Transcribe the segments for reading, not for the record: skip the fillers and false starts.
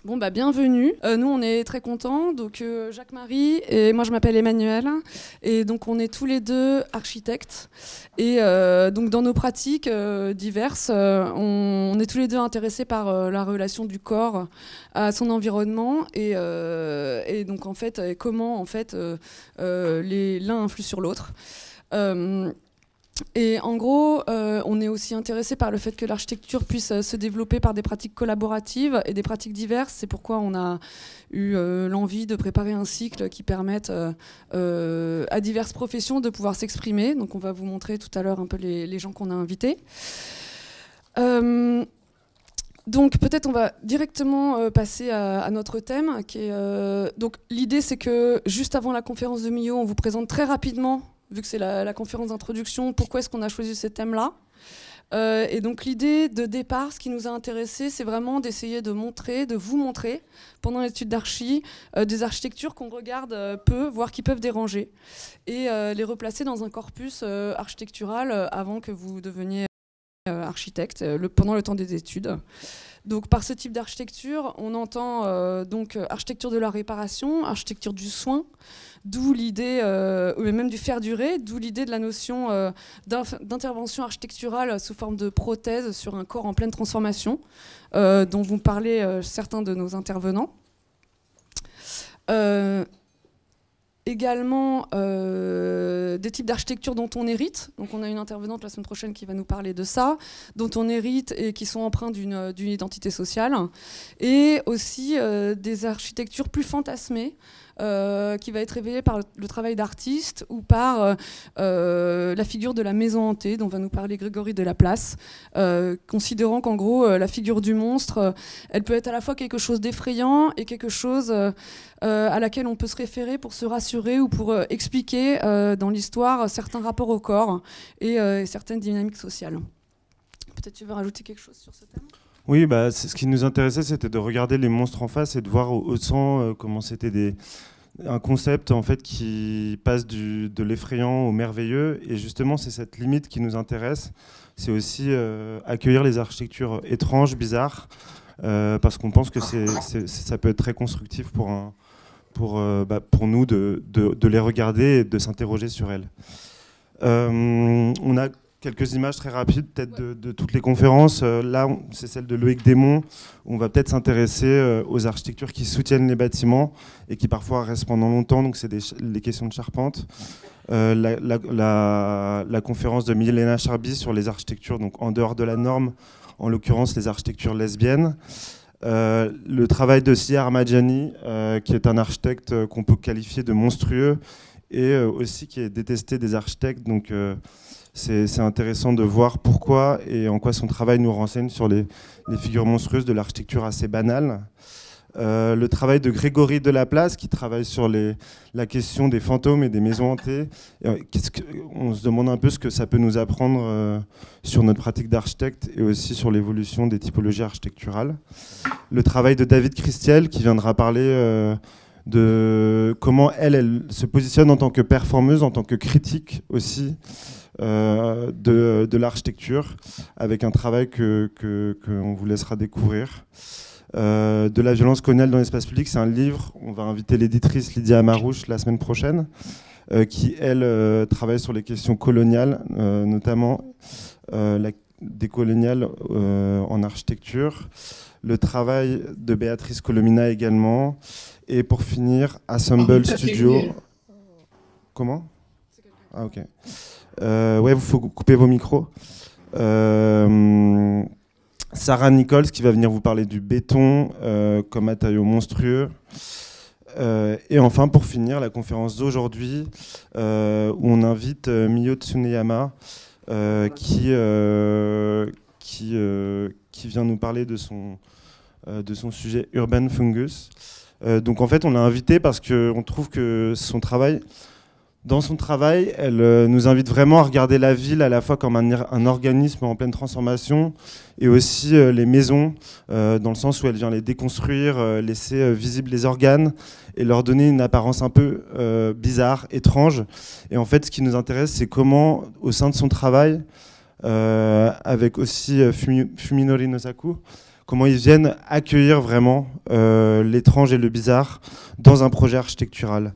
Bon, bah, bienvenue. Nous, on est très contents. Donc, Jacques-Marie et moi, je m'appelle Emmanuel. Et donc, on est tous les deux architectes. Et donc, dans nos pratiques diverses, on est tous les deux intéressés par la relation du corps à son environnement. Et donc, en fait, comment en fait, l'un influe sur l'autre. Et en gros, on est aussi intéressé par le fait que l'architecture puisse se développer par des pratiques collaboratives et des pratiques diverses. C'est pourquoi on a eu l'envie de préparer un cycle qui permette à diverses professions de pouvoir s'exprimer. Donc on va vous montrer tout à l'heure un peu les gens qu'on a invités. Donc peut-être on va directement passer à notre thème. Donc l'idée c'est que juste avant la conférence de Mio, on vous présente très rapidement, vu que c'est la conférence d'introduction, pourquoi est-ce qu'on a choisi ce thème-là. Et donc l'idée de départ, ce qui nous a intéressés, c'est vraiment d'essayer de vous montrer, pendant l'étude d'archi, des architectures qu'on regarde peu, voire qui peuvent déranger, et les replacer dans un corpus architectural avant que vous deveniez architecte, pendant le temps des études. Donc par ce type d'architecture, on entend donc architecture de la réparation, architecture du soin, d'où l'idée, même du faire durer, d'où l'idée de la notion d'intervention architecturale sous forme de prothèse sur un corps en pleine transformation, dont vont parler certains de nos intervenants. Également des types d'architecture dont on hérite. Donc on a une intervenante la semaine prochaine qui va nous parler de ça, dont on hérite et qui sont empreints d'une identité sociale. Et aussi des architectures plus fantasmées, qui va être révélée par le travail d'artiste ou par la figure de la maison hantée, dont va nous parler Grégory de la Place, considérant qu'en gros, la figure du monstre, elle peut être à la fois quelque chose d'effrayant et quelque chose à laquelle on peut se référer pour se rassurer ou pour expliquer dans l'histoire certains rapports au corps et certaines dynamiques sociales. Peut-être tu veux rajouter quelque chose sur ce thème ? Oui, ce qui nous intéressait, c'était de regarder les monstres en face et de voir au sang comment c'était un concept en fait qui passe de l'effrayant au merveilleux. Et justement, c'est cette limite qui nous intéresse. C'est aussi accueillir les architectures étranges, bizarres, parce qu'on pense que ça peut être très constructif pour nous de les regarder et de s'interroger sur elles. On a quelques images très rapides peut-être de toutes les conférences. Là, c'est celle de Loïc Desmond. On va peut-être s'intéresser aux architectures qui soutiennent les bâtiments et qui parfois restent pendant longtemps. Donc, c'est les questions de charpente. La conférence de Milena Charby sur les architectures donc en dehors de la norme, en l'occurrence les architectures lesbiennes. Le travail de Sia Armadiani, qui est un architecte qu'on peut qualifier de monstrueux et aussi qui est détesté des architectes. Donc, c'est intéressant de voir pourquoi et en quoi son travail nous renseigne sur les figures monstrueuses de l'architecture assez banale. Le travail de Grégory de la Place, qui travaille sur la question des fantômes et des maisons hantées. On se demande un peu ce que ça peut nous apprendre sur notre pratique d'architecte et aussi sur l'évolution des typologies architecturales. Le travail de David Christiel, qui viendra parler de comment elle se positionne en tant que performeuse, en tant que critique aussi, de l'architecture, avec un travail qu'on vous laissera découvrir. De la violence coloniale dans l'espace public, c'est un livre, on va inviter l'éditrice Lydia Amarouche la semaine prochaine, qui elle travaille sur les questions coloniales, notamment des coloniales en architecture. Le travail de Béatrice Colomina également, et pour finir, Assemble Studio. Comment ? Ah ok. Ouais, il faut couper vos micros. Sarah Nichols qui va venir vous parler du béton comme matériau monstrueux. Et enfin, pour finir, la conférence d'aujourd'hui où on invite Mio Tsuneyama qui vient nous parler de son sujet Urban Fungus. Donc en fait, on l'a invitée parce qu'on trouve que dans son travail, elle nous invite vraiment à regarder la ville à la fois comme un organisme en pleine transformation et aussi les maisons, dans le sens où elle vient les déconstruire, laisser visibles les organes et leur donner une apparence un peu bizarre, étrange. Et en fait, ce qui nous intéresse, c'est comment, au sein de son travail, avec aussi Fuminori Nosaku, comment ils viennent accueillir vraiment l'étrange et le bizarre dans un projet architectural.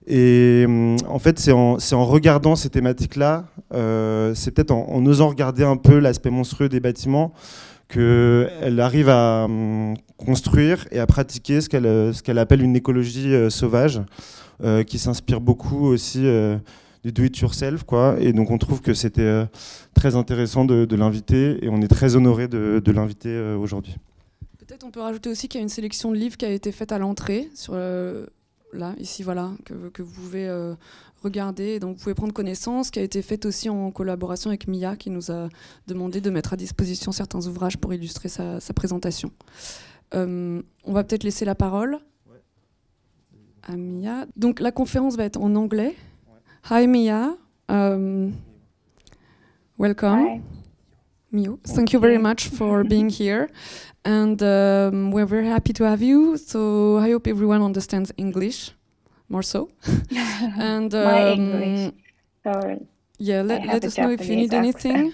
Et en fait, c'est en regardant ces thématiques-là, c'est peut-être en osant regarder un peu l'aspect monstrueux des bâtiments, qu'elle arrive à construire et à pratiquer ce qu'elle appelle une écologie sauvage, qui s'inspire beaucoup aussi du do-it-yourself, quoi. Et donc on trouve que c'était très intéressant de l'inviter, et on est très honoré de l'inviter aujourd'hui. Peut-être on peut rajouter aussi qu'il y a une sélection de livres qui a été faite à l'entrée, sur là, ici, voilà, que vous pouvez regarder, donc vous pouvez prendre connaissance, qui a été faite aussi en collaboration avec Mia, qui nous a demandé de mettre à disposition certains ouvrages pour illustrer sa présentation. On va peut-être laisser la parole à Mia. Donc la conférence va être en anglais. Hi Mia, welcome. Hi. Mio, thank you very much for being here. And we're very happy to have you. So I hope everyone understands English, more so. And My English. Sorry. yeah, let us know if you need anything.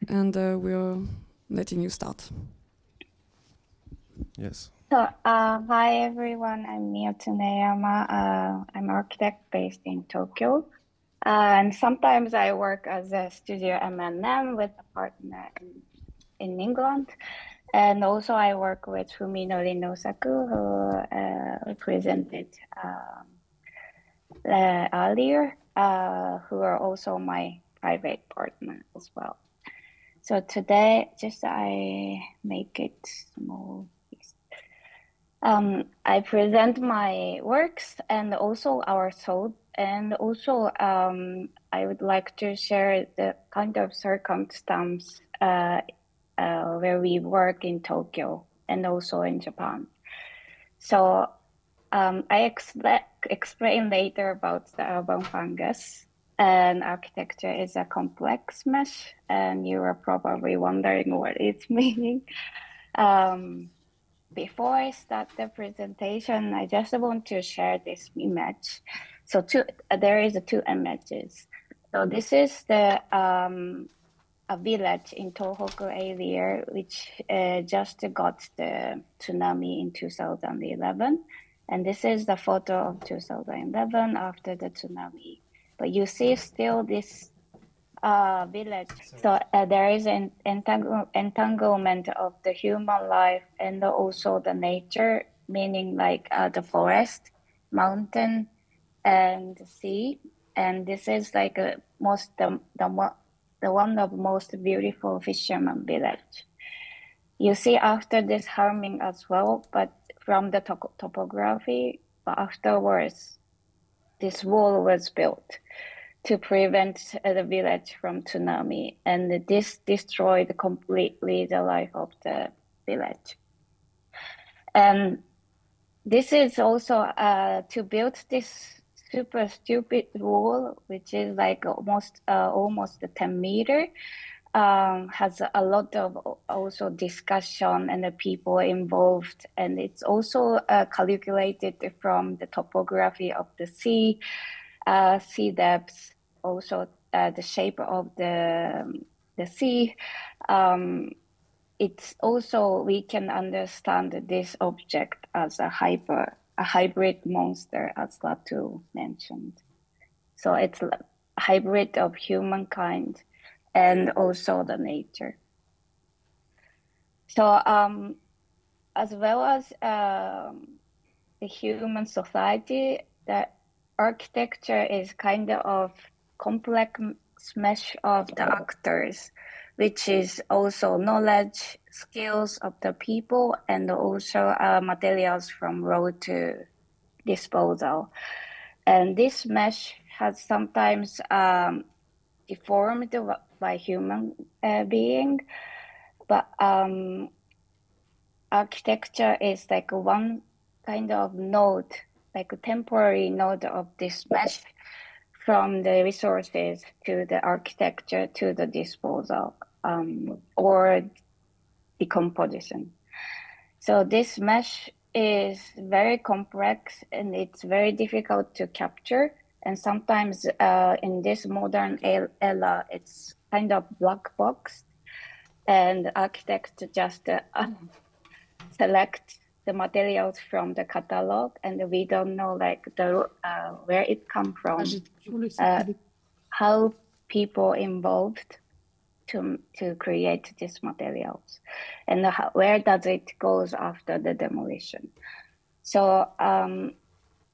And we're letting you start. Yes. So, hi everyone. I'm Mio Tsuneyama. I'm an architect based in Tokyo. And sometimes I work as a studio M&M with a partner in England. And also I work with Fuminori Nosaku, who presented earlier, who are also my private partner as well. So today, just I make it small. I present my works and also our thought, and also I would like to share the kind of circumstance where we work in Tokyo and also in Japan. So I explain later about the urban fungus, and architecture is a complex mesh, and you are probably wondering what it's meaning. Before I start the presentation, I just want to share this image. So there is two images. So this is the a village in Tohoku area, which just got the tsunami in 2011. And this is the photo of 2011 after the tsunami. But you see still this village. So there is an entanglement of the human life and also the nature, meaning like the forest, mountain, and the sea. And this is like the one of most beautiful fisherman village. You see after this harming as well, but from the topography, but afterwards, this wall was built to prevent the village from tsunami, and this destroyed completely the life of the village. And this is also to build this super stupid wall, which is like almost 10 meters, has a lot of also discussion and the people involved, and it's also calculated from the topography of the sea depths, also the shape of the sea. It's also, we can understand this object as a hybrid monster, as Latu mentioned. So it's a hybrid of humankind and also the nature. So as well as the human society, the architecture is kind of complex mesh of the actors, which is also knowledge, skills of the people, and also materials from raw to disposal. And this mesh has sometimes deformed by human being, but architecture is like one kind of node, like a temporary node of this mesh, from the resources to the architecture to the disposal or decomposition. So this mesh is very complex and it's very difficult to capture. And sometimes in this modern era, it's kind of black box, and architects just select the materials from the catalog, and we don't know like the where it come from, how people involved to create these materials, and where does it goes after the demolition. So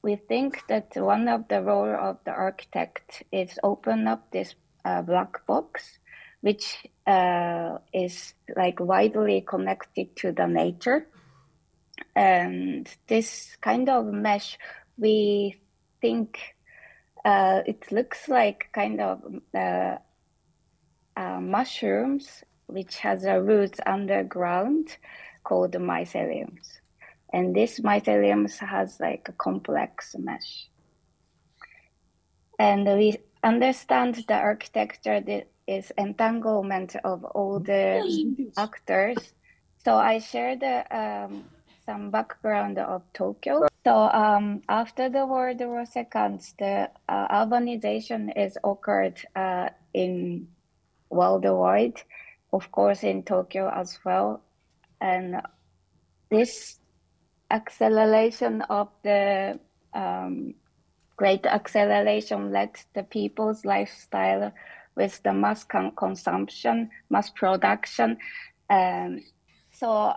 we think that one of the role of the architect is open up this black box, which is like widely connected to the nature. And this kind of mesh, we think it looks like kind of mushrooms, which has a roots underground called myceliums. And this myceliums has like a complex mesh. And we understand the architecture is entanglement of all the actors. So I shared some background of Tokyo. So after the World War II, the urbanization is occurred in worldwide, of course in Tokyo as well. And this acceleration of the great acceleration led the people's lifestyle with the mass consumption, mass production. So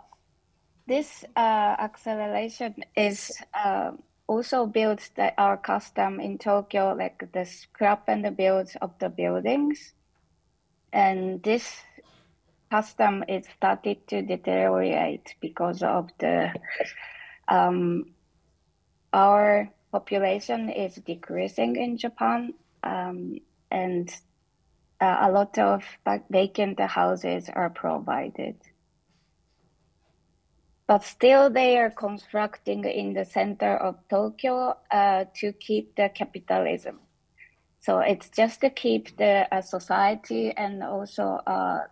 this acceleration is also built our custom in Tokyo, like the scrap and the build of the buildings. And this custom is started to deteriorate because of the our population is decreasing in Japan, and a lot of vacant houses are provided. But still they are constructing in the center of Tokyo to keep the capitalism. So it's just to keep the society and also a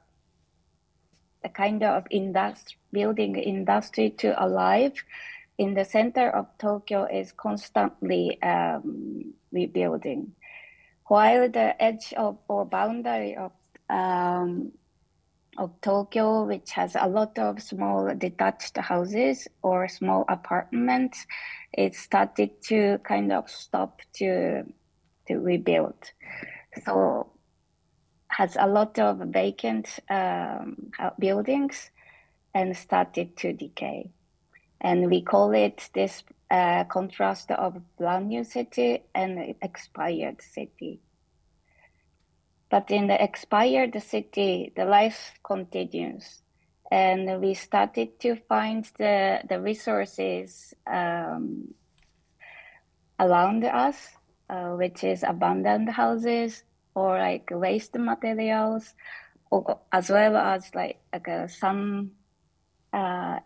kind of building industry to alive. In the center of Tokyo is constantly rebuilding, while the edge of or boundary of Tokyo, which has a lot of small detached houses or small apartments, it started to kind of stop to rebuild. So has a lot of vacant buildings and started to decay. And we call it this contrast of brand new city and expired city. But in the expired city, the life continues. And we started to find the resources around us, which is abandoned houses or like waste materials, or, as well as like sun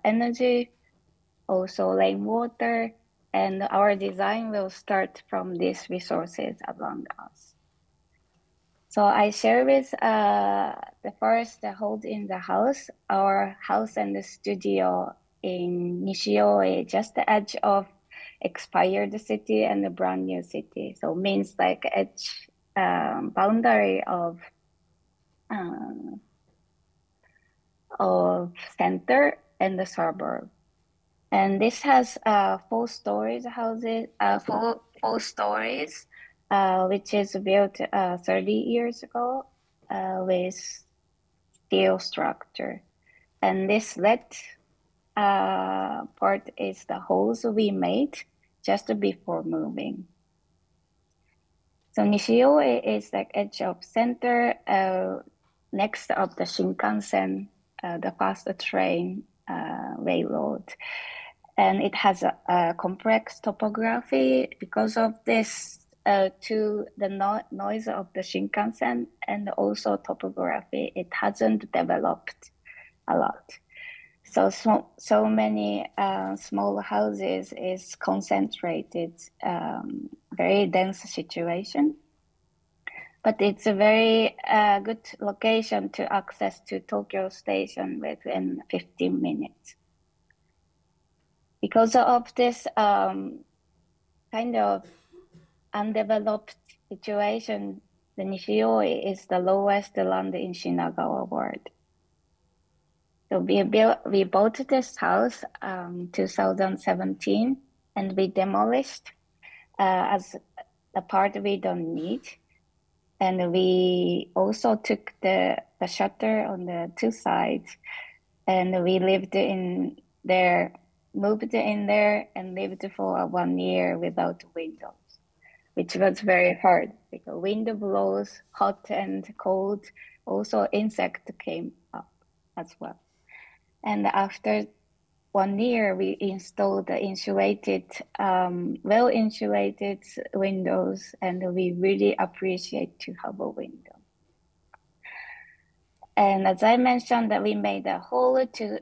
energy, also rainwater, and our design will start from these resources around us. So I share with the first hold in the house, our house and the studio in Nishioe, just the edge of expired city and the brand new city. So means like edge boundary of center and the suburb. And this has 4 stories houses, four stories, which is built 30 years ago with steel structure. And this red part is the holes we made just before moving. So Nishioe is like edge of center, next of the Shinkansen, the fast train railroad. And it has a complex topography because of this to the noise of the Shinkansen and also topography. It hasn't developed a lot. So many small houses is concentrated, very dense situation. But it's a very good location to access to Tokyo Station within 15 minutes. Because of this kind of undeveloped situation, the Nishioe is the lowest land in Shinagawa ward. So we bought this house 2017, and we demolished as the part we don't need. And we also took the shutter on the two sides, and we lived in there, moved in there, and lived for 1 year without windows, which was very hard because wind blows, hot and cold. Also, insect came up as well. And after 1 year, we installed the insulated, well-insulated windows, and we really appreciate to have a window. And as I mentioned, that we made a hole to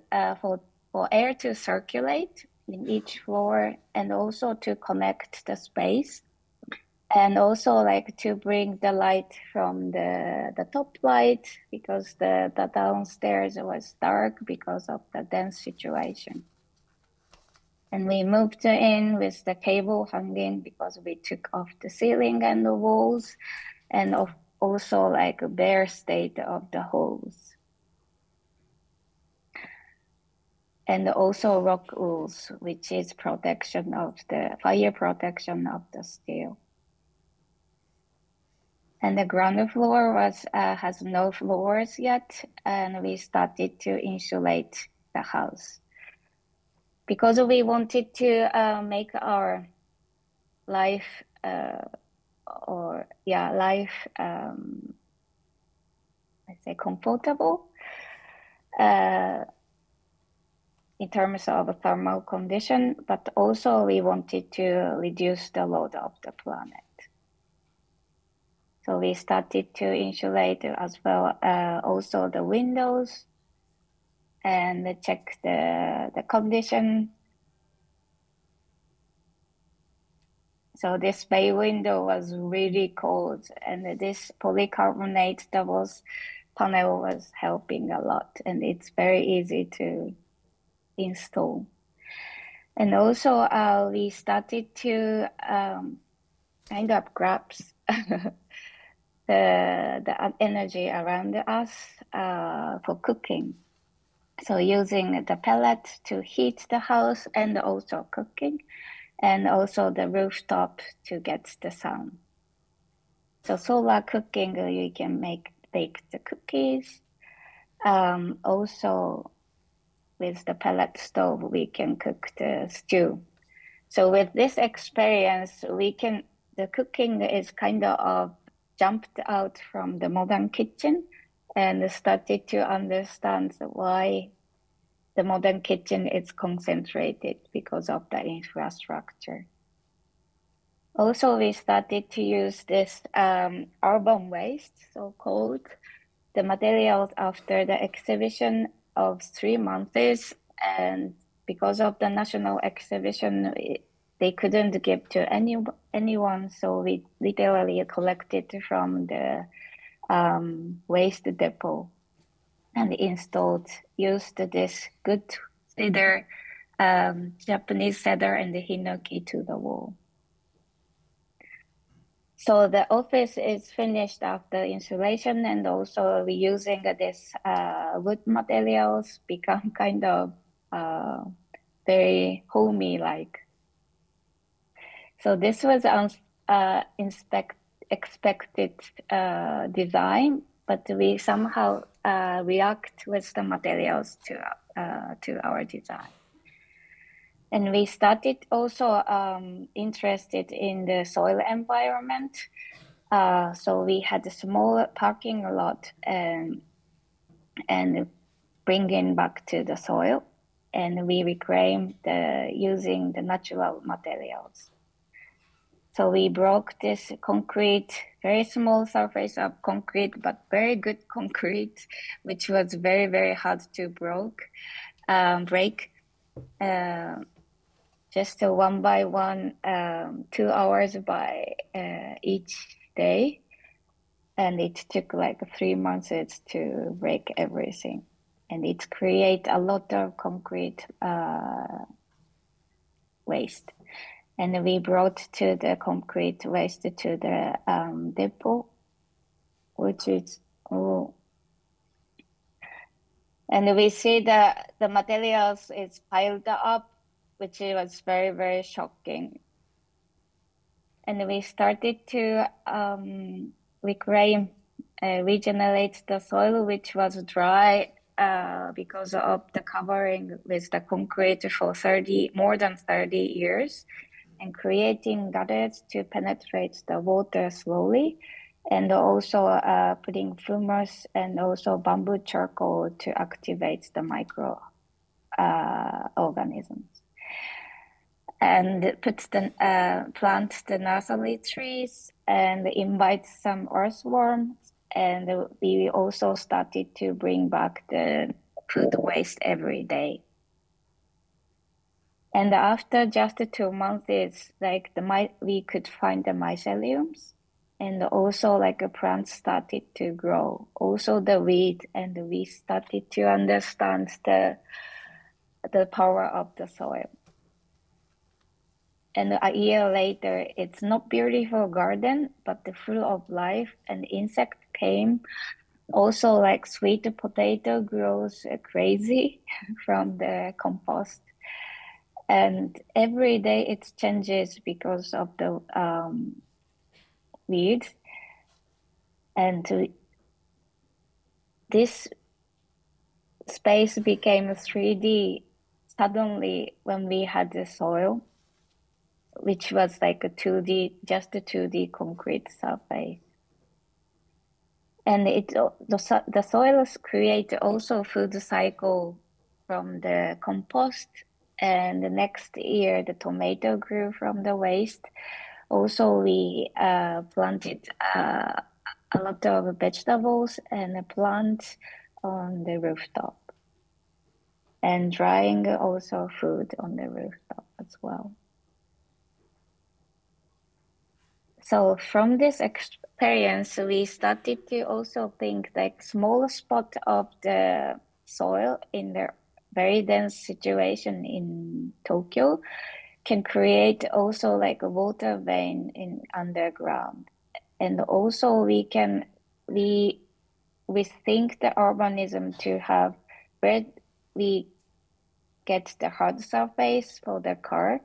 for air to circulate in each floor, and also to connect the space, and also like to bring the light from the top light, because the downstairs was dark because of the dense situation. And we moved in with the cable hanging because we took off the ceiling and the walls, and also like a bare state of the holes. And also rock walls, which is protection of the fire protection of the steel. And the ground floor has no floors yet, and we started to insulate the house because we wanted to make our life I say comfortable in terms of a thermal condition, but also we wanted to reduce the load of the planet. So we started to insulate as well, also the windows, and check the condition. So this bay window was really cold, and this polycarbonate double panel was helping a lot, and it's very easy to install. And also we started to kind of grasp the energy around us for cooking. So using the pellet to heat the house and also cooking, and also the rooftop to get the sun. So solar cooking, you can bake the cookies. Also with the pellet stove, we can cook the stew. So with this experience, the cooking is kind of jumped out from the modern kitchen and started to understand why the modern kitchen is concentrated because of the infrastructure. Also, we started to use this urban waste, so-called, the materials after the exhibition of 3 months, and because of the national exhibition, they couldn't give to anyone, so we literally collected from the waste depot and used this good cedar, Japanese cedar and the hinoki to the wall. So the office is finished after insulation, and also reusing this wood materials become kind of very homey-like. So this was expected design, but we somehow react with the materials to our design. And we started also interested in the soil environment. So we had a small parking lot and bringing back to the soil, and we reclaimed using the natural materials. So we broke this concrete, very small surface of concrete, but very good concrete, which was very, very hard to break. Just one by one, 2 hours by each day. And it took like 3 months to break everything. And it created a lot of concrete waste. And we brought to the concrete waste to the depot, which is And we see that the materials is piled up, which was very, very shocking. And we started to reclaim, regenerate the soil, which was dry because of the covering with the concrete for more than 30 years, and creating gutters to penetrate the water slowly, and also putting fungus and also bamboo charcoal to activate the micro organisms. And plant the nursery trees and invite some earthworms. And we also started to bring back the food waste every day. And after just 2 months, it's like we could find the myceliums, and also like a plant started to grow. Also the weed, and we started to understand the power of the soil. And a year later, it's not beautiful garden, but full of life, and insect came. Also like sweet potato grows crazy from the compost. And every day it changes because of the weeds. And this space became 3D suddenly when we had the soil, which was like just a 2D concrete surface. And the soils create also food cycle from the compost. And the next year, the tomato grew from the waste. Also, we planted a lot of vegetables and plants on the rooftop. And drying also food on the rooftop as well. So from this experience, we started to also think like small spot of the soil in the very dense situation in Tokyo can create also like a water vein in underground. And also we think the urbanism to have where we get the hard surface for the car,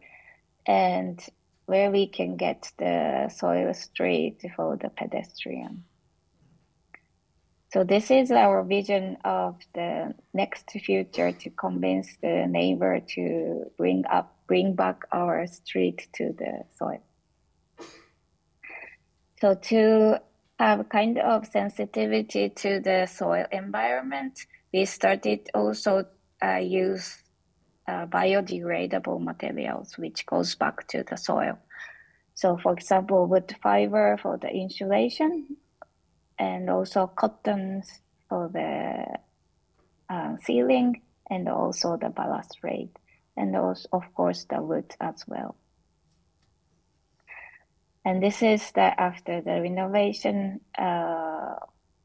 and where we can get the soil street for the pedestrian. So this is our vision of the next future, to convince the neighbor to bring back our street to the soil. So to have kind of sensitivity to the soil environment, we started also use biodegradable materials, which goes back to the soil. So for example, wood fiber for the insulation, and also cottons for the ceiling, and also the balustrade, and also, of course, the wood as well. And this is after the renovation,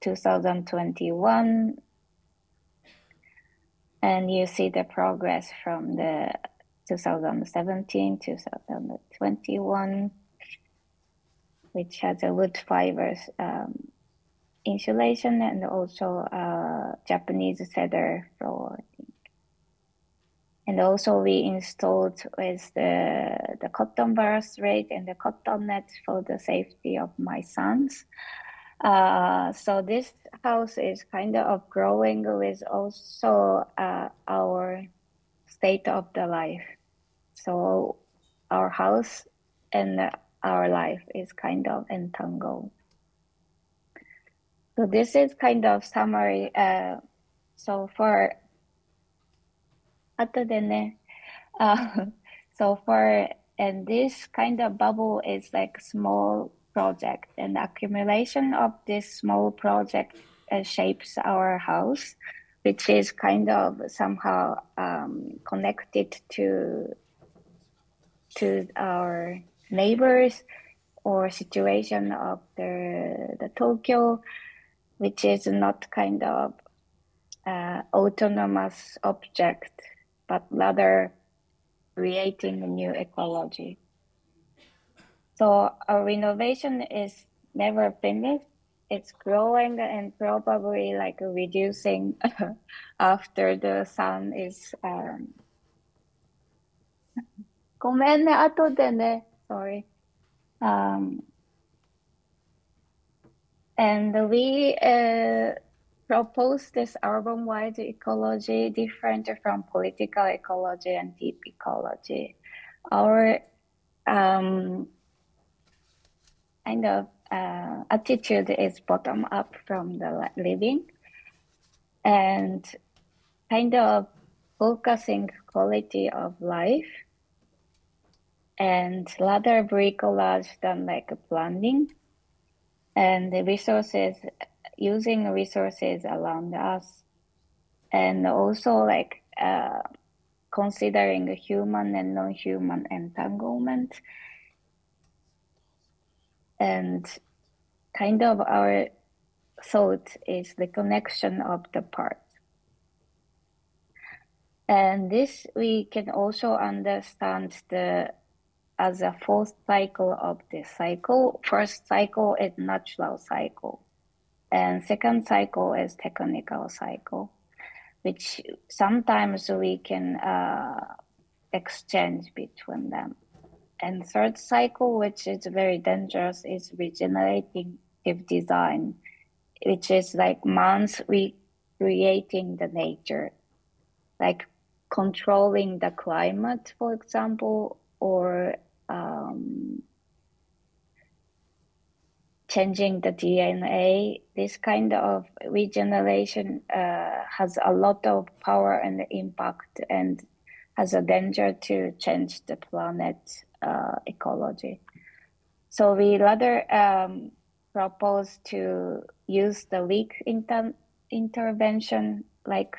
2021. And you see the progress from the 2017, 2021, which has a wood fibers insulation, and also Japanese cedar floor. And also we installed with the cotton balustrade and the cotton net for the safety of my sons. So this house is kind of growing with also our state of the life. So our house and our life is kind of entangled. So this is kind of summary. So for and this kind of bubble is like small project, and the accumulation of this small project shapes our house, which is kind of somehow connected to our neighbors or situation of the Tokyo, which is not kind of autonomous object, but rather creating a new ecology. So our renovation is never finished. it's growing and probably like reducing after the sun is ごめんね、後でね。Sorry. And we propose this urban-wide ecology different from political ecology and deep ecology. Our kind of attitude is bottom up from the living and kind of focusing quality of life and rather bricolage than like planning, and the resources, using resources around us, and also like considering human and non-human entanglement, and kind of our thought is the connection of the parts. And this we can also understand as a fourth cycle of this cycle. First cycle is natural cycle, and second cycle is technical cycle, which sometimes we can exchange between them. And third cycle, which is very dangerous, is regenerative design, which is like man's recreating the nature, like controlling the climate, for example, or changing the DNA. This kind of regeneration has a lot of power and impact and has a danger to change the planet ecology. So we rather propose to use the weak intervention like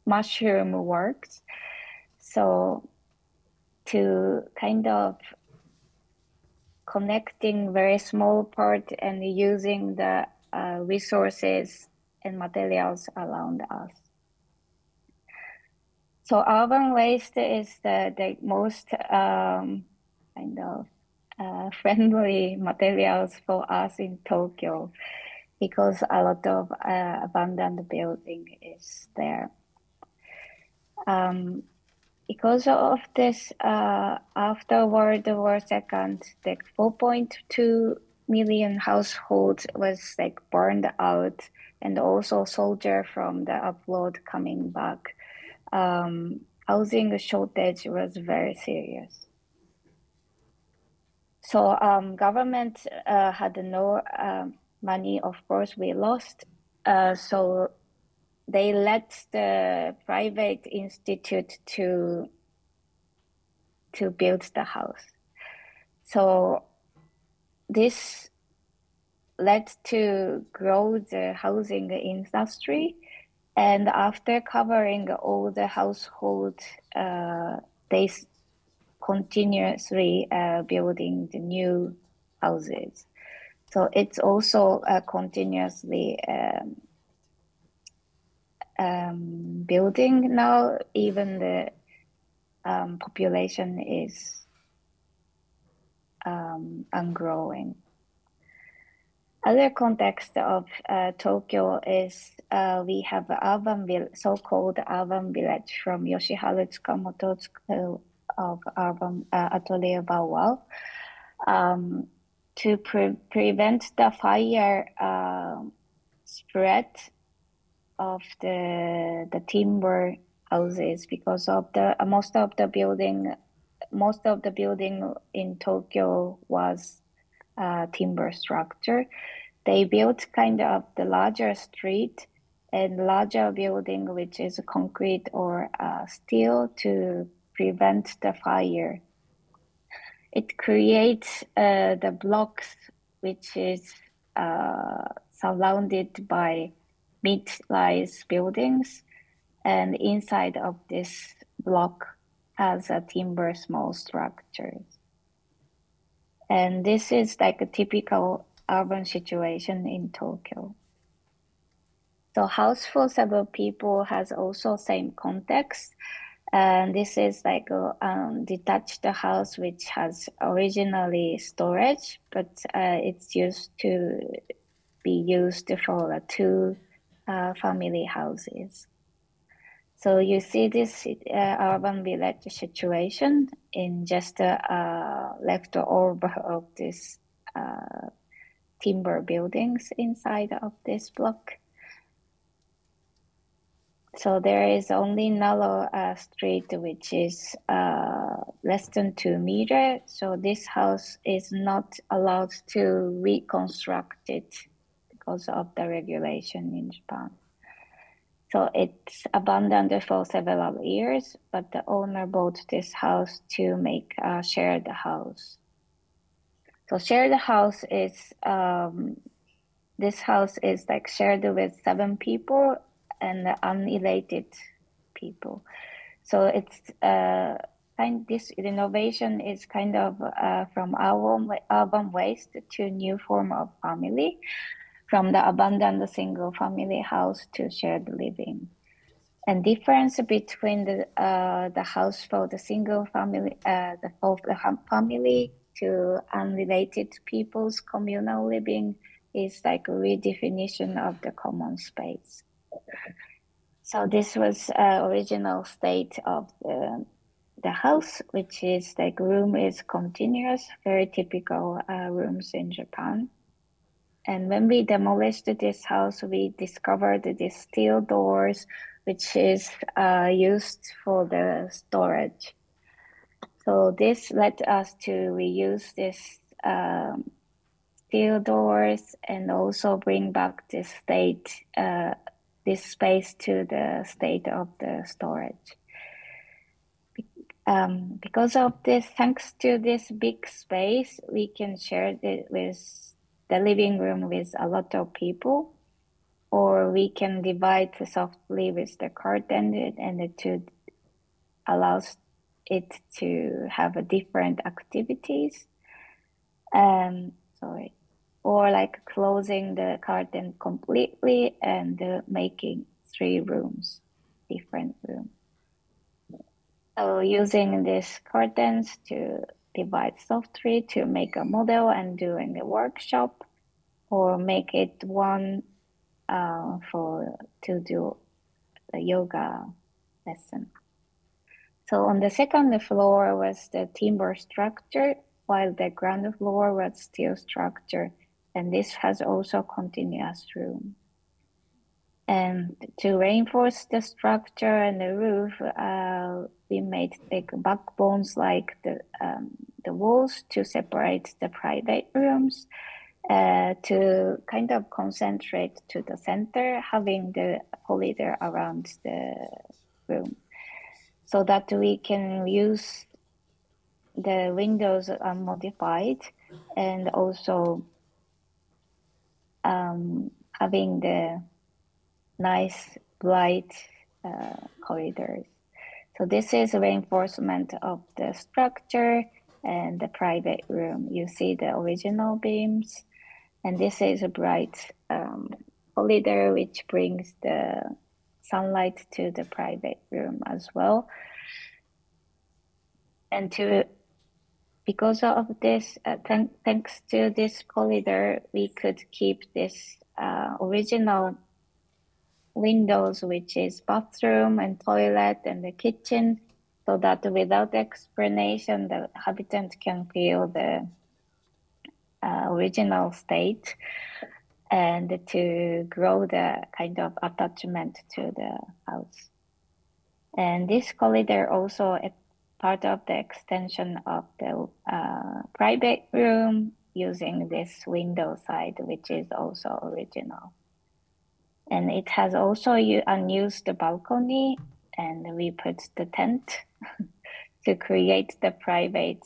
mushroom works. So to kind of connecting very small part and using the resources and materials around us. So urban waste is the most kind of friendly materials for us in Tokyo, because a lot of abandoned building is there. Because of this, after World War II, like 4.2 million households was like burned out, and also soldier from the abroad coming back. Housing shortage was very serious. So government had no money. Of course, we lost. So they let the private institute to build the house. So this led to grow the housing industry, and after covering all the household, they continuously building the new houses. So it's also continuously building now. Even the population is growing. Other context of Tokyo is we have so-called urban village from Yoshiharu Tsukamoto's school of urban Atelier Bauau, to prevent the fire spread of the timber houses, because of the most of the building in Tokyo was timber structure. They built kind of the larger street and larger building, which is concrete or steel, to prevent the fire. It creates the blocks, which is surrounded by mid-rise buildings, and inside of this block has a timber small structures. And this is like a typical urban situation in Tokyo. So house for several people has also same context. And this is like a detached house, which has originally storage, but it's used to be used for two family houses. So you see this urban village situation in just leftover of this timber buildings inside of this block. So there is only narrow street which is less than 2 meters. So this house is not allowed to reconstruct it because of the regulation in Japan. So it's abandoned for several years, but the owner bought this house to make a shared house. So shared house is, this house is like shared with 7 people and unrelated people. So it's this renovation is kind of from urban waste to new form of family, from the abandoned single family house to shared living. And difference between the house for the single family, the family to unrelated people's communal living is like a redefinition of the common space. So this was original state of the house, which is like room is continuous, very typical rooms in Japan. And when we demolished this house, we discovered these steel doors, which is used for the storage. So this led us to reuse this steel doors and also bring back this space to the state of the storage. Because of this, thanks to this big space, we can share it with the living room with a lot of people, or we can divide softly with the curtain and it to allows it to have different activities. Or like closing the curtain completely and making 3 rooms, different rooms. So using these curtains to divide softly to make a model and doing a workshop, or make it one to do the yoga lesson. So on the second floor was the timber structure, while the ground floor was steel structure, and this has also continuous room. And to reinforce the structure and the roof, we made like backbones like the walls to separate the private rooms, to kind of concentrate to the center, having the corridor around the room, so that we can use the windows unmodified, and also having the nice bright corridors. So this is reinforcement of the structure and the private room. You see the original beams, and this is a bright corridor which brings the sunlight to the private room as well. And because of this, thanks to this corridor, we could keep this original windows, which is bathroom and toilet and the kitchen, so that without explanation, the habitant can feel the original state, and to grow the kind of attachment to the house. And this corridor also a part of the extension of the private room, using this window side, which is also original. And it has also unused balcony, and we put the tent to create the private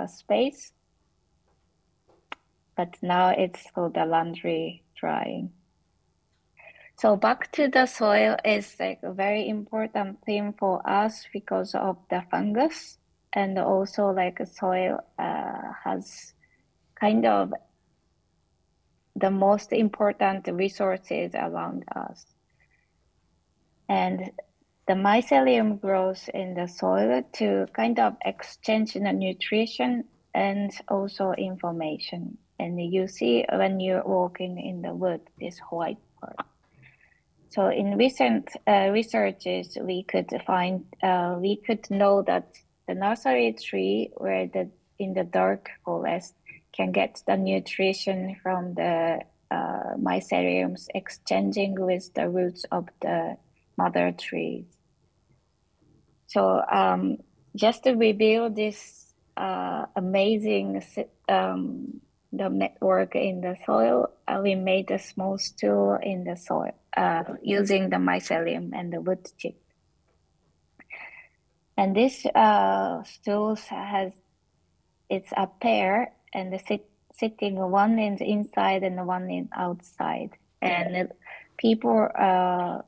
space. But now it's for the laundry drying. So back to the soil is like a very important thing for us because of the fungus, and also like soil has kind of the most important resources around us. And the mycelium grows in the soil to kind of exchange the nutrition and also information. And you see when you're walking in the wood, this white part. So in recent researches, we could know that the nursery tree, where in the dark forest, can get the nutrition from the myceliums exchanging with the roots of the mother trees. So just to reveal this amazing the network in the soil, we made a small stool in the soil using the mycelium and the wood chip. And this stool it's a pair, and sitting one in the inside and one in outside. And people are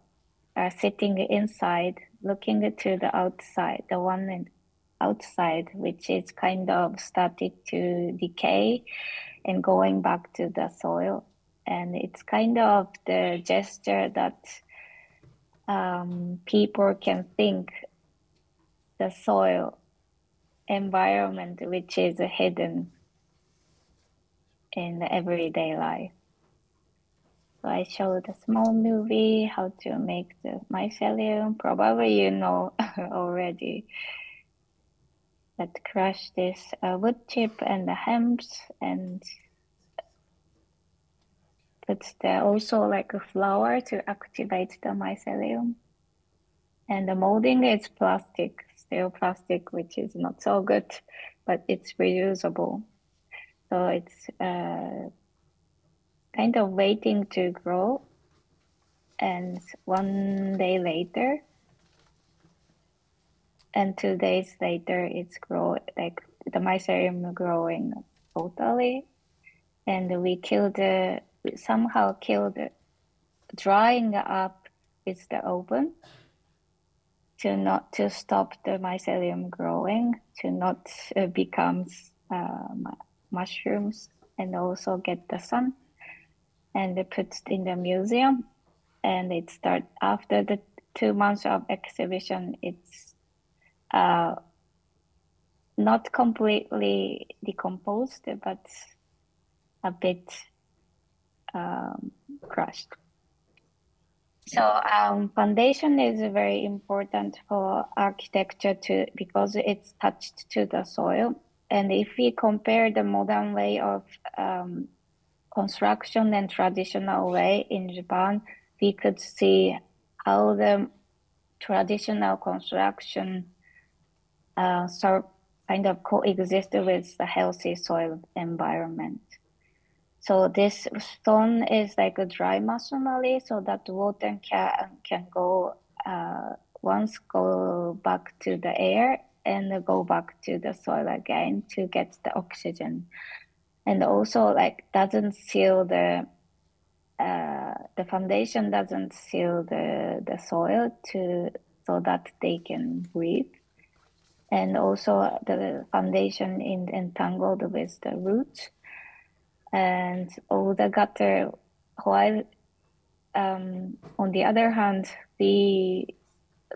sitting inside, looking to the outside, the one in outside, which is kind of started to decay and going back to the soil. And it's kind of the gesture that people can think the soil environment, which is hidden in the everyday life. So I showed a small movie, how to make the mycelium. Probably you know already. That crush this wood chip and the hems and puts also like a flour to activate the mycelium. And the molding is plastic, still plastic, which is not so good, but it's reusable. So it's kind of waiting to grow. And 1 day later, and 2 days later, it's like the mycelium growing totally. And we somehow killed it, drying up with the oven to stop the mycelium growing, to not become mushrooms, and also get the sun. And they put it in the museum, and it starts after the 2 months of exhibition. It's not completely decomposed, but a bit crushed. So foundation is very important for architecture because it's touched to the soil. And if we compare the modern way of construction and traditional way in Japan, we could see how the traditional construction kind of coexist with the healthy soil environment. So this stone is like a dry masonry, so that water can go back to the air and go back to the soil again to get the oxygen. And also like doesn't seal the foundation doesn't seal the soil so that they can breathe. And also the foundation is entangled with the roots. And all the gutter, while on the other hand, in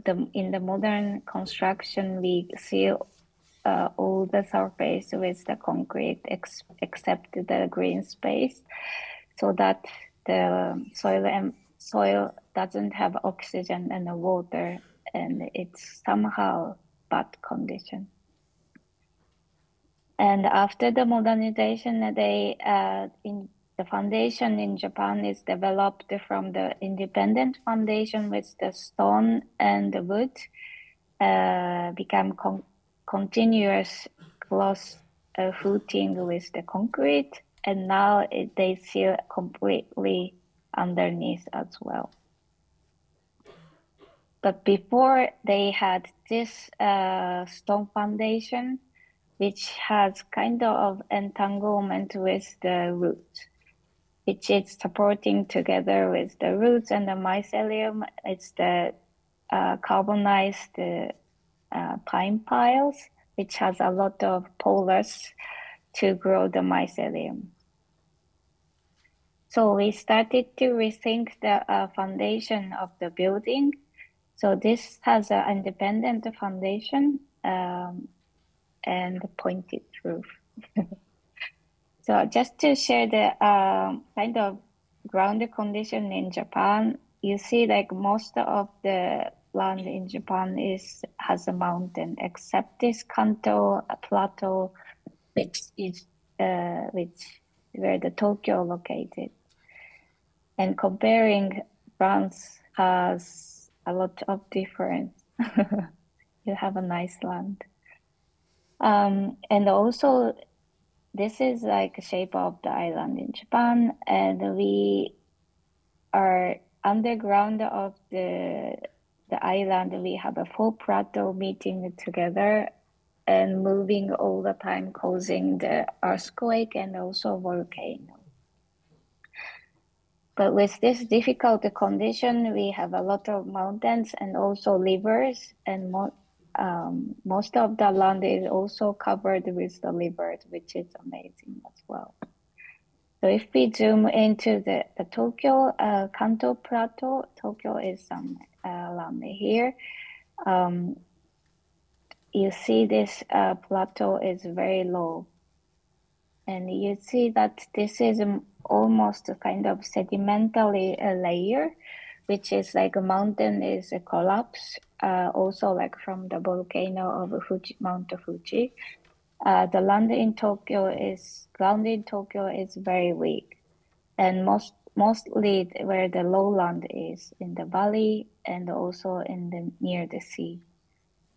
the modern construction, we seal all the surface with the concrete except the green space, so that the soil doesn't have oxygen and the water, and it's somehow bad condition. And after the modernization, the foundation in Japan is developed from the independent foundation with the stone and the wood, become continuous close footing with the concrete, and now they seal completely underneath as well. But before they had this stone foundation, which has kind of entanglement with the roots, which is supporting together with the roots and the mycelium. It's the carbonized pine piles, which has a lot of pollus to grow the mycelium. So we started to rethink the foundation of the building. So this has an independent foundation and pointed roof. So just to share the kind of ground condition in Japan, you see like most of the land in Japan has a mountain, except this Kanto plateau, which is where the Tokyo located. And comparing, France has a lot of difference. You have a nice land. And also, this is like a shape of the island in Japan, and we are underground of the island. We have a full plateau meeting together and moving all the time, causing the earthquake and also volcano. But with this difficult condition, we have a lot of mountains and also rivers, and most of the land is also covered with the rivers, which is amazing as well. So if we zoom into the Tokyo Kanto Plateau, Tokyo is some land here. You see this plateau is very low. And you see that this is almost a kind of sedimentary layer, which is like a mountain is a collapse, also like from the volcano of Mount Fuji. The land in Tokyo is very weak, and mostly where the lowland is in the valley and also near the sea.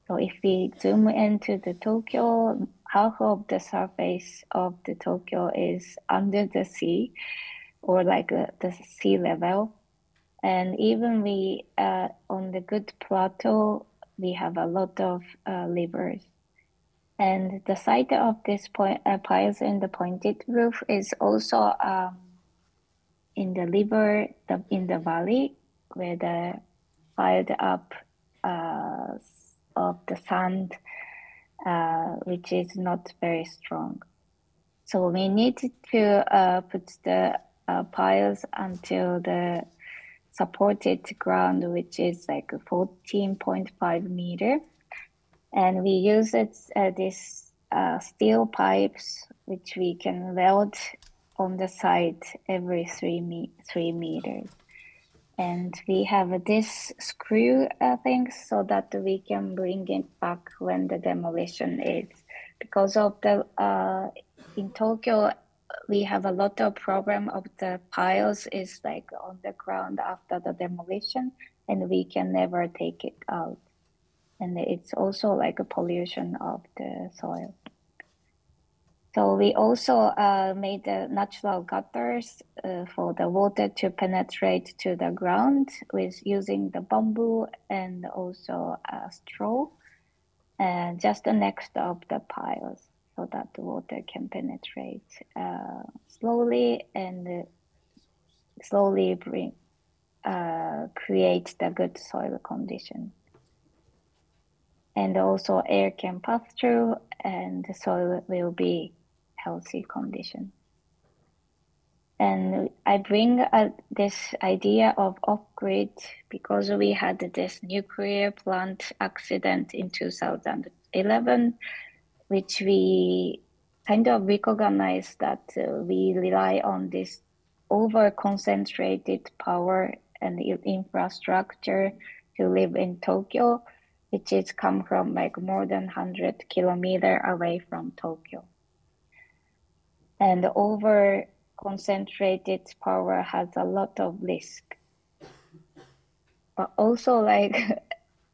So if we zoom into the Tokyo, half of the surface of the Tokyo is under the sea, or like the sea level. And even we on the good plateau, we have a lot of rivers. And the site of this piles in the pointed roof is also in the river, in the valley, where the piled up of the sand, which is not very strong. So we need to put the piles until the supported ground, which is like 14.5 meter. And we use this steel pipes, which we can weld on the side every 3 meters. And we have this screw things so that we can bring it back when the demolition is. Because of the, in Tokyo, we have a lot of problem of the piles is like on the ground after the demolition, and we can never take it out. And it's also like a pollution of the soil. So we also made the natural gutters for the water to penetrate to the ground with using the bamboo and also straw, and just next of the piles, so that the water can penetrate slowly and slowly create the good soil condition. And also air can pass through and the soil will be healthy condition. And I bring this idea of off-grid because we had this nuclear plant accident in 2011, which we kind of recognize that we rely on this over-concentrated power and infrastructure to live in Tokyo, which is come from like more than 100 kilometers away from Tokyo. And over-concentrated power has a lot of risk. But also like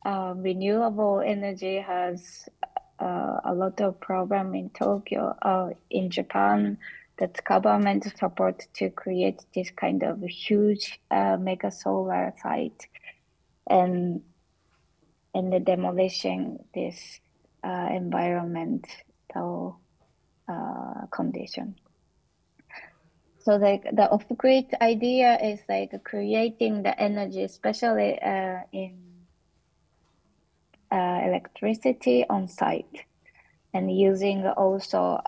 renewable energy has a lot of problem in Tokyo, in Japan, that government support to create this kind of huge mega solar site and the demolition this environmental condition. So like the off-grid idea is like creating the energy, especially in electricity on site, and using also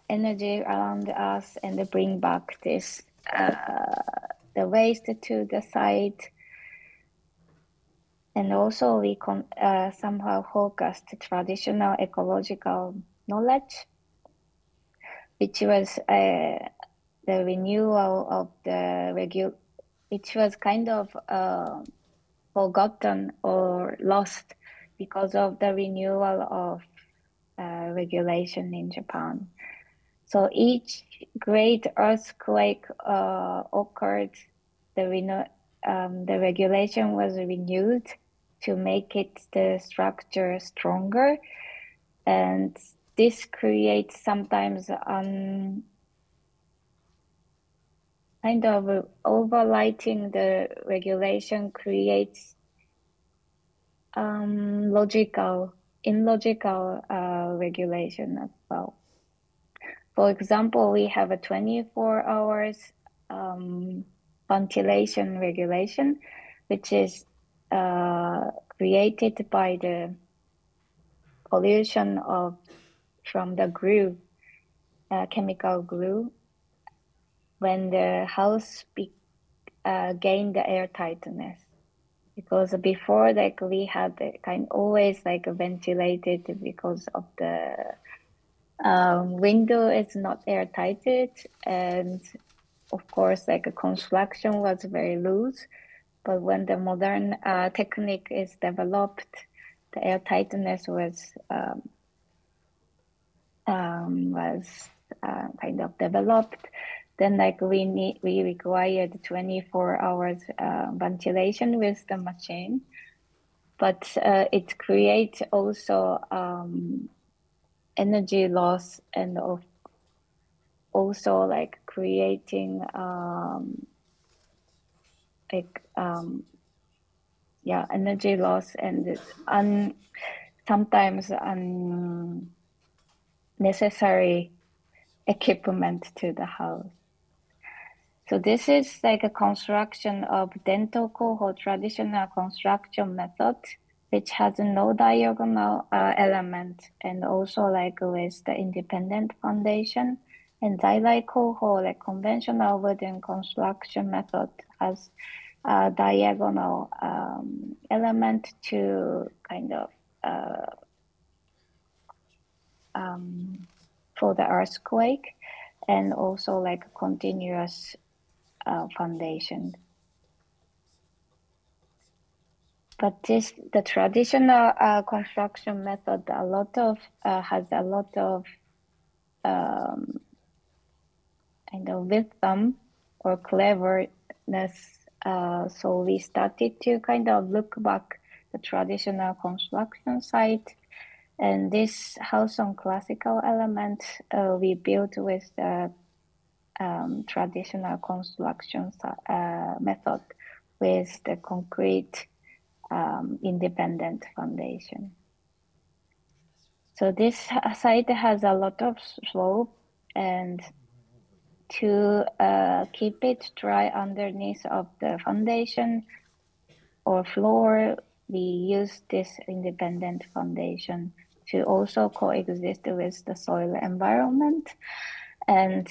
energy around us and bring back this the waste to the site. And also we somehow focused traditional ecological knowledge, which was the renewal of the which was kind of forgotten or lost because of the renewal of regulation in Japan. So each great earthquake occurred, the regulation was renewed to make the structure stronger, and this creates sometimes kind of overlighting the regulation creates illogical regulation as well. For example, we have a 24 hours ventilation regulation, which is created by the pollution from the glue, chemical glue, when the house gained the air tightness. Because before, like, we had always like ventilated because of the window is not airtighted, and of course, like a construction was very loose. But when the modern technique is developed, the airtightness was kind of developed. Then, like, we required 24 hours ventilation with the machine, but it creates also energy loss, and also like creating energy loss and sometimes unnecessary equipment to the house. So this is like a construction of Dento Koho traditional construction method, which has no diagonal element, and also like with the independent foundation. And Zailai Koho, like conventional wooden construction method, has a diagonal element to kind of for the earthquake, and also like continuous foundation. But the traditional construction method, has a lot of kind of wisdom or cleverness. So we started to kind of look back the traditional construction site, and this house on classical element we built with the traditional construction method with the concrete independent foundation. So this site has a lot of slope, and to keep it dry underneath of the foundation or floor, we use this independent foundation to also coexist with the soil environment, and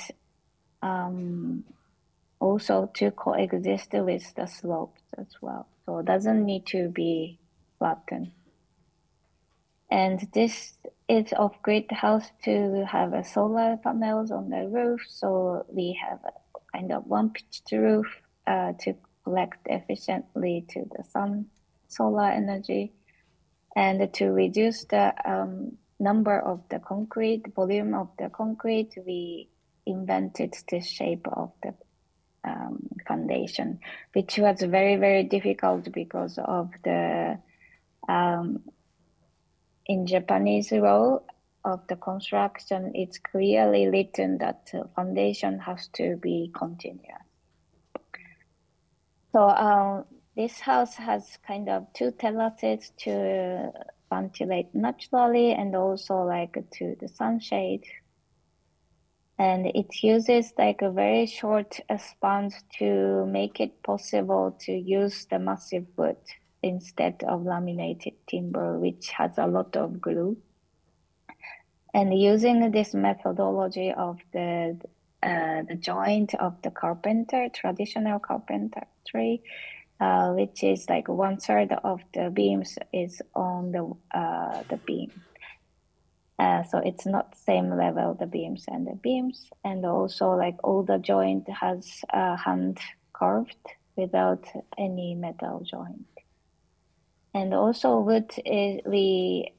also to coexist with the slopes as well. So it doesn't need to be flattened. And this is of great help to have a solar panels on the roof. So we have a kind of one pitched roof to collect efficiently to the solar energy, and to reduce the number of the concrete, volume of the concrete, we invented this shape of the foundation, which was very, very difficult because of the in Japanese law of the construction, it's clearly written that the foundation has to be continuous. So this house has kind of two terraces to ventilate naturally, and also like to the sunshade. And it uses like a very short spans to make it possible to use the massive wood instead of laminated timber, which has a lot of glue. And using this methodology of the joint of the carpenter, traditional carpentry, which is like 1/3 of the beams is on the beam. So it's not same level, the beams. And also like all the joint has hand carved without any metal joint. And also wood is, we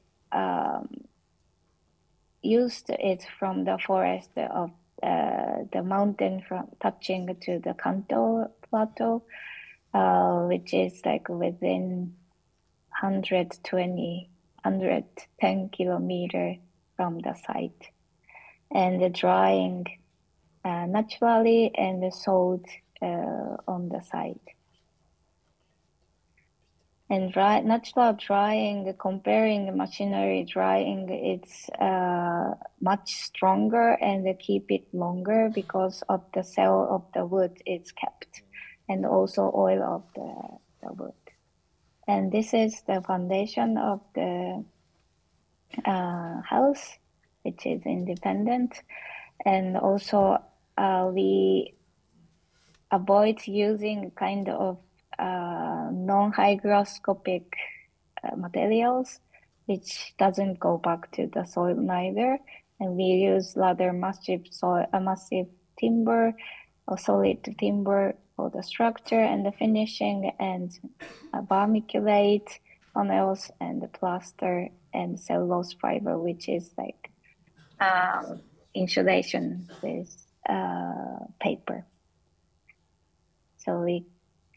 used it from the forest of the mountain from touching to the Kanto plateau, which is like within 110 kilometers from the site. And the drying naturally and sold on the site. And natural drying, comparing machinery drying, it's much stronger and keep it longer because of the cell of the wood it's kept, and also oil of the wood. And this is the foundation of the house, which is independent. And also we avoid using kind of non-hygroscopic materials, which doesn't go back to the soil neither. And we use rather massive timber or solid timber for the structure and the finishing, and vermiculate panels and the plaster and cellulose fiber, which is like insulation with paper. So we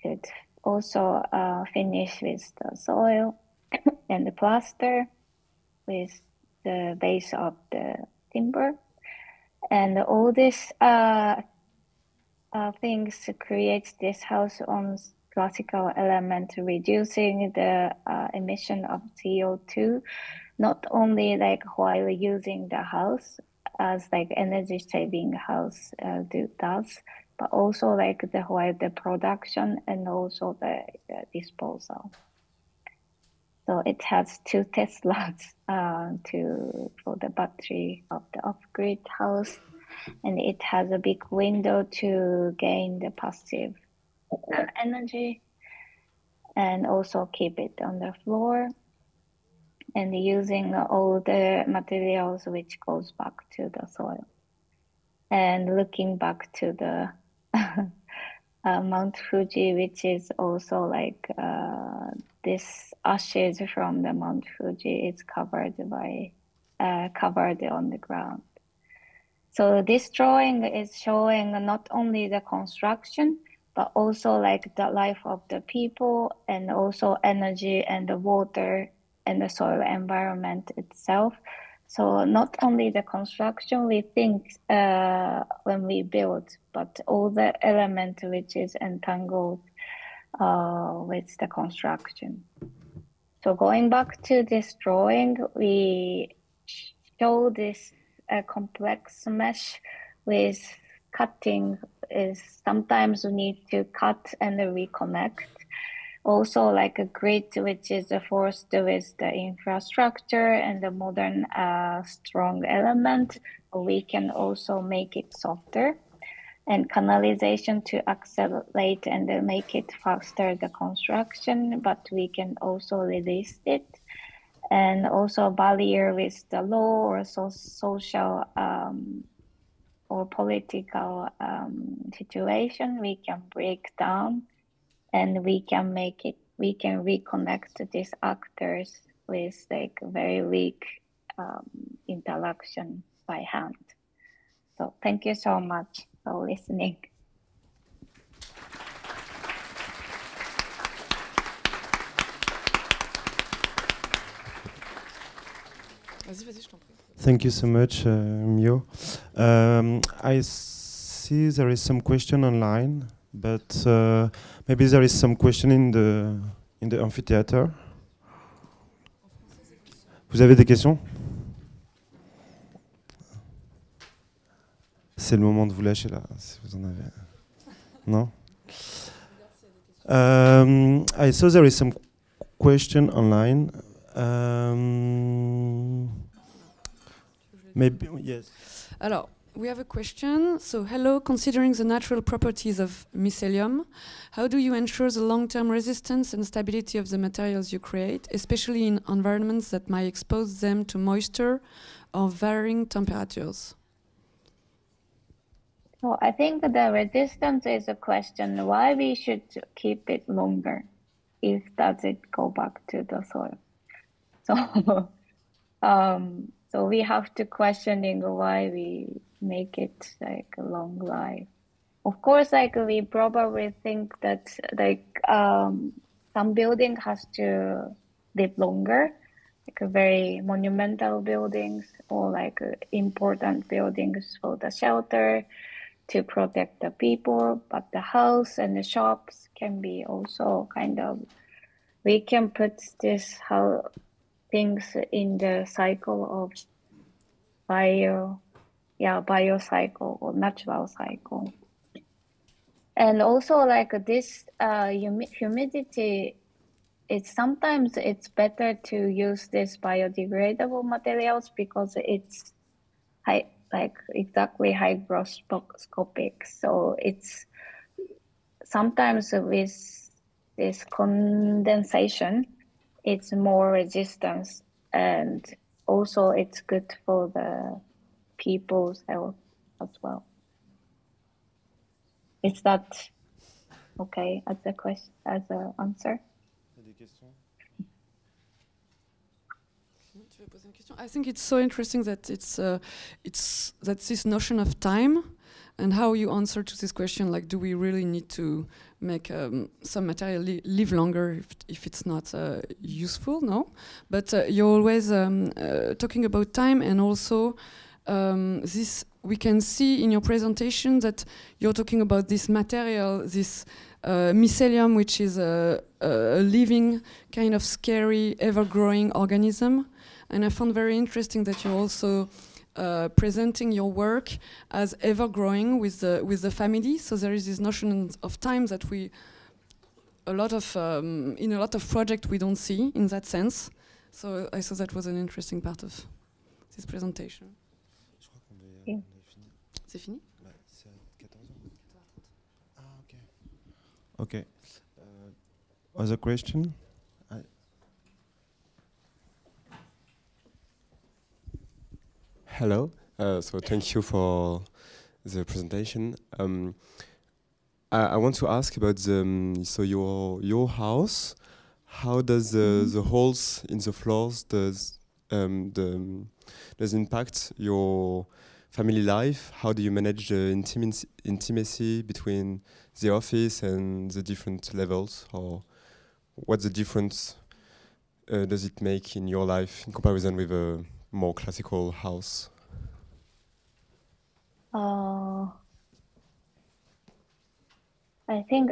could also finish with the soil and the plaster with the base of the timber. And all this things creates this house on classical element, reducing the emission of CO2, not only like while using the house as like energy saving house does, but also like while the production and also the disposal. So it has 2 Teslas for the battery of the off-grid house, and it has a big window to gain the passive energy, and also keep it on the floor, and using all the materials which goes back to the soil. And looking back to the Mount Fuji, which is also like this ashes from the Mount Fuji is covered on the ground. So this drawing is showing not only the construction, but also like the life of the people, and also energy and the water and the soil environment itself. So not only the construction we think when we build, but all the element which is entangled with the construction. So going back to this drawing, we show this complex mesh with cutting. Is sometimes we need to cut and reconnect. Also like a grid which is forced with the infrastructure and the modern strong element, we can also make it softer. And canalization to accelerate and make it faster the construction, but we can also release it. And also barrier with the law or social or political situation, we can break down, and we can make it, we can reconnect these actors with like very weak interaction by hand. So thank you so much for listening. Vas-y, je t'en prie. Thank you so much, Mio. I see there is some question online, but maybe there is some question in the amphitheater. Vous avez des questions? C'est le moment de vous lâcher là, si vous en avez. Non? I saw there is some question online. Maybe, yes. Alors, we have a question. So, hello, considering the natural properties of mycelium, how do you ensure the long-term resistance and stability of the materials you create, especially in environments that might expose them to moisture of varying temperatures? So I think the resistance is a question why we should keep it longer if does it go back to the soil. So so we have to questioning why we make it like a long life. Of course, like we probably think that like some building has to live longer, like a very monumental buildings or like important buildings for the shelter to protect the people, but the house and the shops can be also kind of, we can put this how things in the cycle of biocycle or natural cycle. And also like this humidity, sometimes it's better to use this biodegradable materials because it's exactly hygroscopic. So it's sometimes with this condensation, it's more resistance, and also it's good for the people's health as well. Is that okay as a question, as an answer? I think it's so interesting that it's that this notion of time and how you answer to this question, like, do we really need to make some material live longer if it's not useful? No, but you're always talking about time, and also this we can see in your presentation that you're talking about this material, this mycelium, which is a living, kind of scary, ever-growing organism. And I found very interesting that you're also presenting your work as ever-growing with the family. So there is this notion of time that we, in a lot of projects we don't see in that sense. So I thought that was an interesting part of this presentation. Yeah. C'est fini? C'est à 14h. Ah, ok. Okay. Other question? Hello. So thank you for the presentation. I want to ask about so your house. How does the holes in the floors does impact your family life? How do you manage the intimacy between the office and the different levels, or what the difference does it make in your life in comparison with a more classical house? I think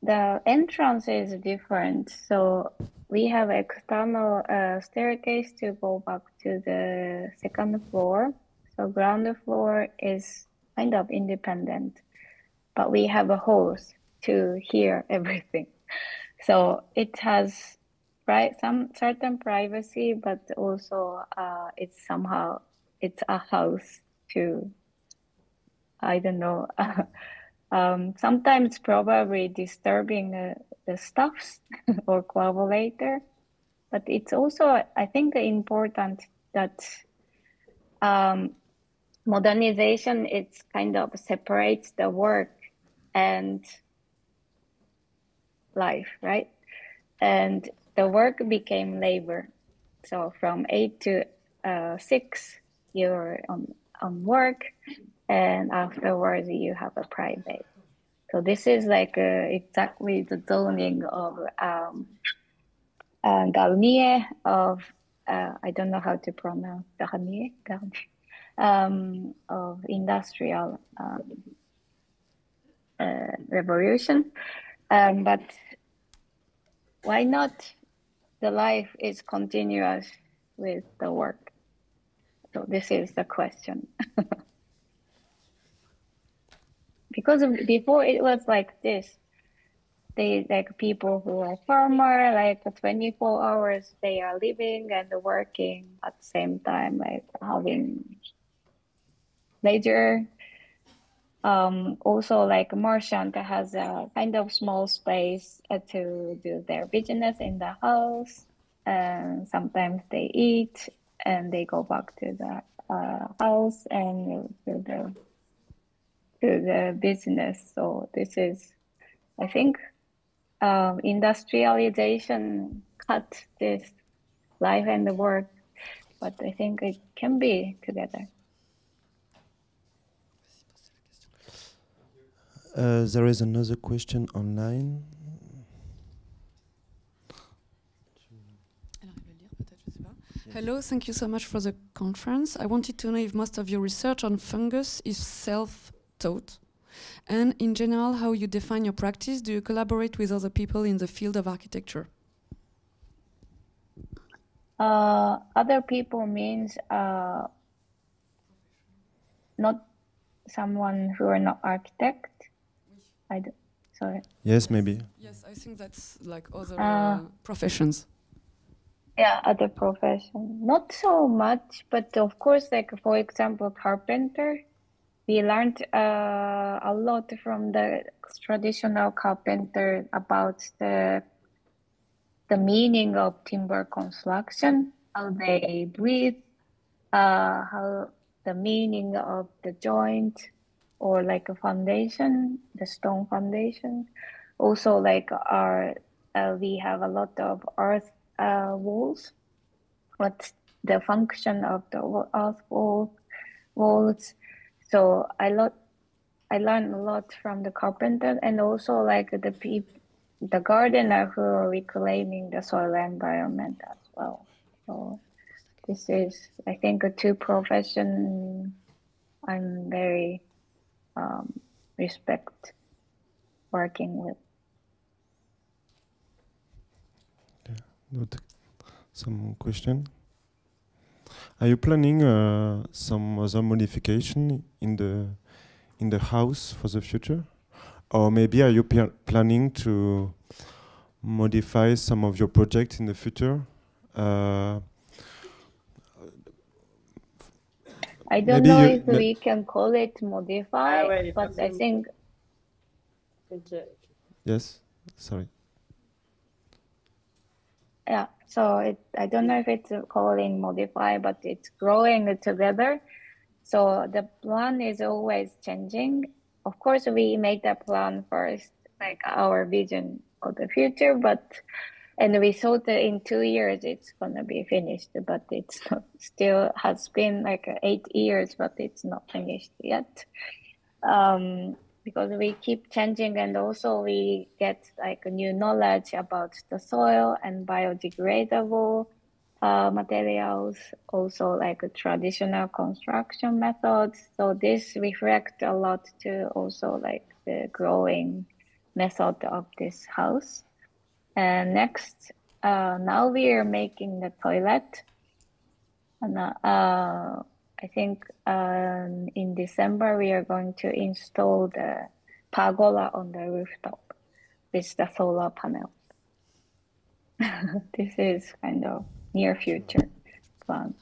the entrance is different. So we have external staircase to go back to the second floor. So ground floor is kind of independent, but we have a hose to hear everything. So it has some certain privacy, but also it's a house too. I don't know. Sometimes probably disturbing the stuffs or collaborator, but it's also, I think, important that modernization, it's kind of separates the work and life, right? And the work became labor. So from 8 to 6, you're on work, and afterwards you have a private. So this is like exactly the zoning of Garnier of I don't know how to pronounce Garnier of industrial revolution, but why not? The life is continuous with the work. So this is the question. Because before it was like this, they like people who are farmer, like 24 hours they are living and working at the same time, like having leisure. Also like merchant has a kind of small space to do their business in the house. Sometimes they eat and they go back to the house and to the business. So this is, I think, industrialization cut this life and the work, but I think it can be together. There is another question online. Hello, thank you so much for the conference. I wanted to know if most of your research on fungus is self-taught, and in general, how you define your practice. Do you collaborate with other people in the field of architecture? Other people means not someone who are not architect. Sorry. Yes, maybe. Yes, I think that's like other professions. Yeah, other profession. Not so much, but of course, like for example, carpenter. We learned a lot from the traditional carpenter about the meaning of timber construction, how they breathe, how the meaning of the joint, or like a foundation, the stone foundation. Also, like we have a lot of earth walls. What's the function of the earth walls? So I learned a lot from the carpenter, and also like the gardener who are reclaiming the soil environment as well. So this is, I think, a two profession I'm very respect working with. Good. Some question. Are you planning some other modification in the house for the future, or maybe are you planning to modify some of your projects in the future? I don't know if we can call it modify, but I think. Yes, sorry. Yeah, so I don't know if it's calling modify, but it's growing together. So the plan is always changing. Of course, we make the plan first, like our vision of the future, and we thought that in 2 years it's gonna be finished, but it's not, still has been like 8 years, but it's not finished yet. Because we keep changing, and also we get like new knowledge about the soil and biodegradable materials, also like traditional construction methods. So this reflects a lot to also like the growing method of this house. And next, now we are making the toilet. And I think in December we are going to install the pergola on the rooftop with the solar panels. This is kind of near future plan.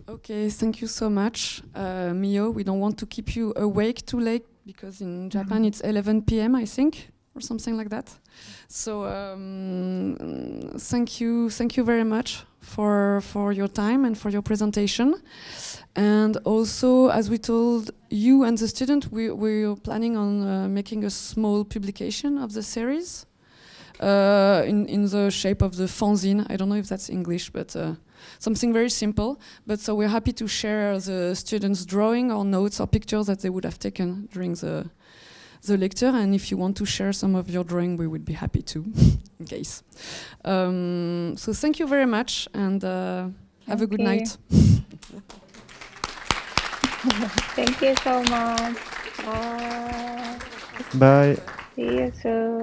Okay, thank you so much, Mio. We don't want to keep you awake too late because in Japan it's 11 p.m. I think, or something like that. So thank you very much for your time and for your presentation. And also, as we told you and the student, we're planning on making a small publication of the series in the shape of the fanzine. I don't know if that's English, but something very simple. But so we're happy to share the students' drawing or notes or pictures that they would have taken during the lecture, and if you want to share some of your drawing, we would be happy to, in case. So thank you very much, and have a good night. Thank you so much. Bye. See you soon.